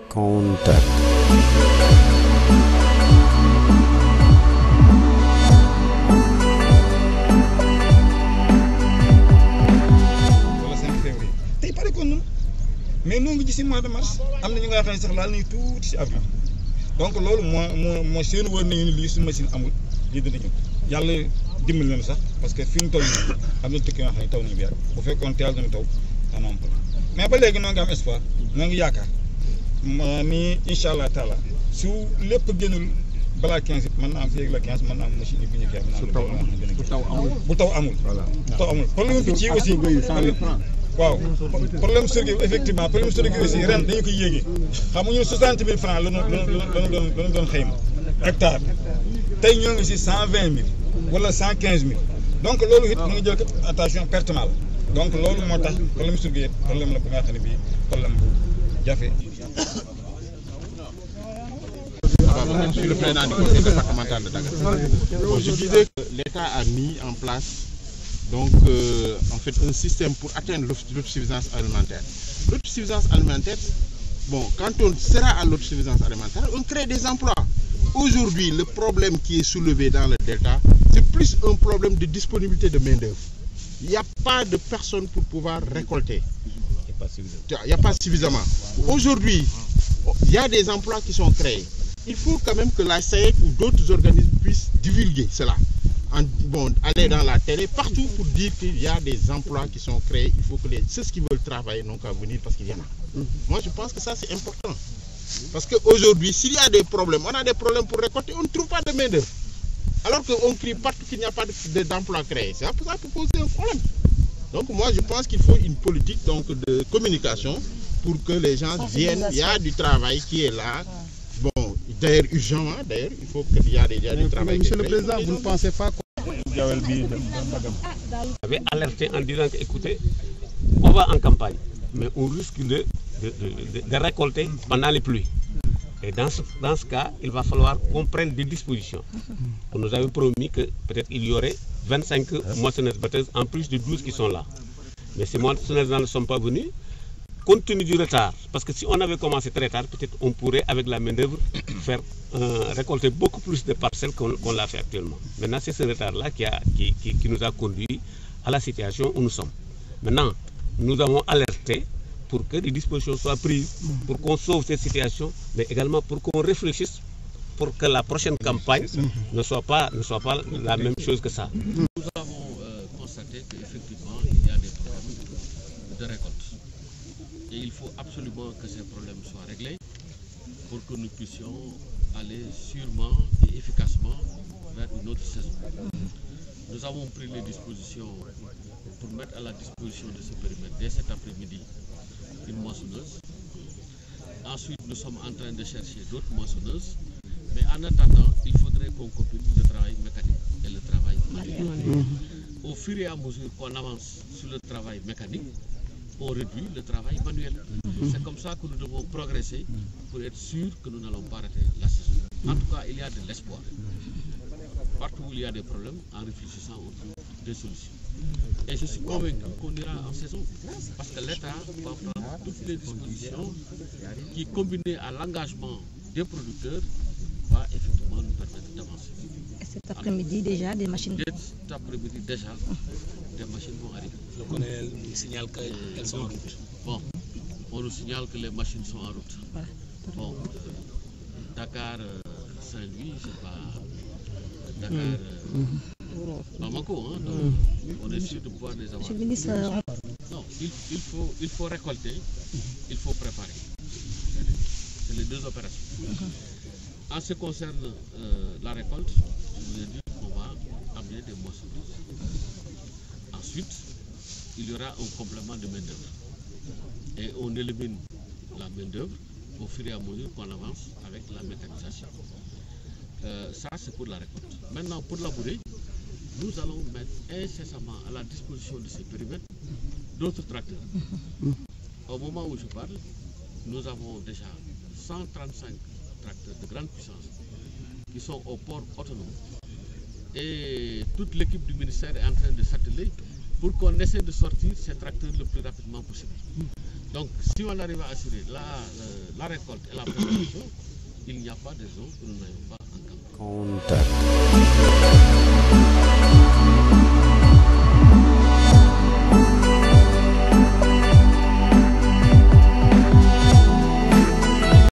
contact. wala 5 février tey pare kon ñun mais noo ngi ci si mois de mars am na ñu nga xam ne sax laal nañu tuuti si avril donc loolu moo seen wër nañu ni lii su machine amul lii dina ñëw yàlla dimbali nañu sax parce que fi mu toll nii am na tukki yoo xam ne taw nañu bi yàgg bu fekkoon teel nañu taw dana am problème mais ba léegi noo ngi am espoir noo ngi yaakaar ni incha allah taala su lépp génnul balaa 15 it mën naa am fii ak la 15 mën naa am machine yi bu ñu kii bu taw amul problème bi ci aussi waaw problème surgi effectivement problème surgi aussi ren dañu koy yéegee xam nga ñun 60 000 francs la doon xëyma hectare tey ñoo ngi si 120 000 wala 115 000 donc loolu it mu ngi jël attention pertement la donc loolu moo tax problème surgi it problème la bu nga xam ne bii problème bu jafe. Je suis le président du conseil départemental de Dakar. Bon, je disais que l'État a mis en place donc en fait un système pour atteindre l'autosuffisance alimentaire. L'autosuffisance alimentaire, bon, quand on sera à l'autosuffisance alimentaire, on crée des emplois. Aujourd'hui, le problème qui est soulevé dans le Delta, c'est plus un problème de disponibilité de main-d'œuvre. Il n'y a pas de personnes pour pouvoir récolter. Il n'y a pas suffisamment. Aujourd'hui, il y a des emplois qui sont créés. Il faut quand même que la SAED ou d'autres organismes puissent divulguer cela. Aller dans la télé, partout pour dire qu'il y a des emplois qui sont créés. Il faut que ceux qui veulent travailler n'ont qu'à venir parce qu'il y en a. Moi, je pense que ça, c'est important. Parce qu'aujourd'hui, s'il y a des problèmes, on a des problèmes pour récolter, on ne trouve pas de main-d'œuvre. Alors qu'on crie partout qu'il n'y a pas d'emplois créés. Ça peut poser un problème. Donc moi, je pense qu'il faut une politique de communication pour que les gens viennent. Il y a du travail qui est là. Bon, d'ailleurs, urgemment, il faut qu'il y ait déjà du travail. Monsieur le Président, vous ne pensez pas Vous avez alerté en disant que, écoutez, on va en campagne, mais on risque de récolter pendant les pluies. Et dans ce cas, il va falloir qu'on prenne des dispositions. On nous avait promis que peut-être il y aurait 25 moissonneuses-batteuses en plus de 12 qui sont là. Mais ces moissonneuses ne sont pas venues. Compte tenu du retard, parce que si on avait commencé très tard, peut-être on pourrait, avec la main-d'œuvre, faire récolter beaucoup plus de parcelles qu'on l'a fait actuellement. Maintenant, c'est ce retard-là qui nous a conduit à la situation où nous sommes. Maintenant, nous avons alerté pour que des dispositions soient prises, pour qu'on sauve cette situation, mais également pour qu'on réfléchisse pour que la prochaine campagne ne soit pas la même chose que ça. Nous avons constaté qu'effectivement, il y a des problèmes de récolte. Et il faut absolument que ces problèmes soient réglés pour que nous puissions aller sûrement et efficacement vers une autre saison. Nous avons pris les dispositions pour mettre à la disposition de ce périmètre dès cet après-midi une moissonneuse. Ensuite, nous sommes en train de chercher d'autres moissonneuses. Mais en attendant, il faudrait qu'on combine le travail mécanique et le travail manuel. Au fur et à mesure qu'on avance sur le travail mécanique, on réduit le travail manuel. C'est comme ça que nous devons progresser pour être sûr que nous n'allons pas rater la saison. En tout cas, il y a de l'espoir. Partout où il y a des problèmes, en réfléchissant autour des solutions. Et je suis convaincu qu'on ira en saison parce que l'État va prendre toutes les dispositions qui, combinées à l'engagement des producteurs, va effectivement nous permettre d'avancer. Et cet après-midi déjà, des machines... Cet après-midi déjà, des machines vont arriver. Le colonel nous signale qu'elles sont en route. Bon, on nous signale que les machines sont en route. Voilà. Bon, Dakar, Saint-Louis, c'est pas Dakar, Bamako, hein, donc on est sûr de pouvoir les avoir. Monsieur le ministre, non, il faut récolter, il faut préparer. C'est les deux opérations. En ce qui concerne la récolte, je vous ai dit qu'on va amener des moissonneuses. Ensuite, il y aura un complément de main-d'œuvre. Et on élimine la main-d'œuvre au fur et à mesure qu'on avance avec la mécanisation. Ça, c'est pour la récolte. Maintenant, pour labourer, nous allons mettre incessamment à la disposition de ces périmètres d'autres tracteurs. Au moment où je parle, nous avons déjà 135 tracteurs de grande puissance qui sont au port autonome. Et toute l'équipe du ministère est en train de s'atteler pour qu'on essaie de sortir ces tracteurs le plus rapidement possible. Donc, si on arrive à assurer la récolte et la préparation, il n'y a pas de raison que nous n'ayons pas en campagne.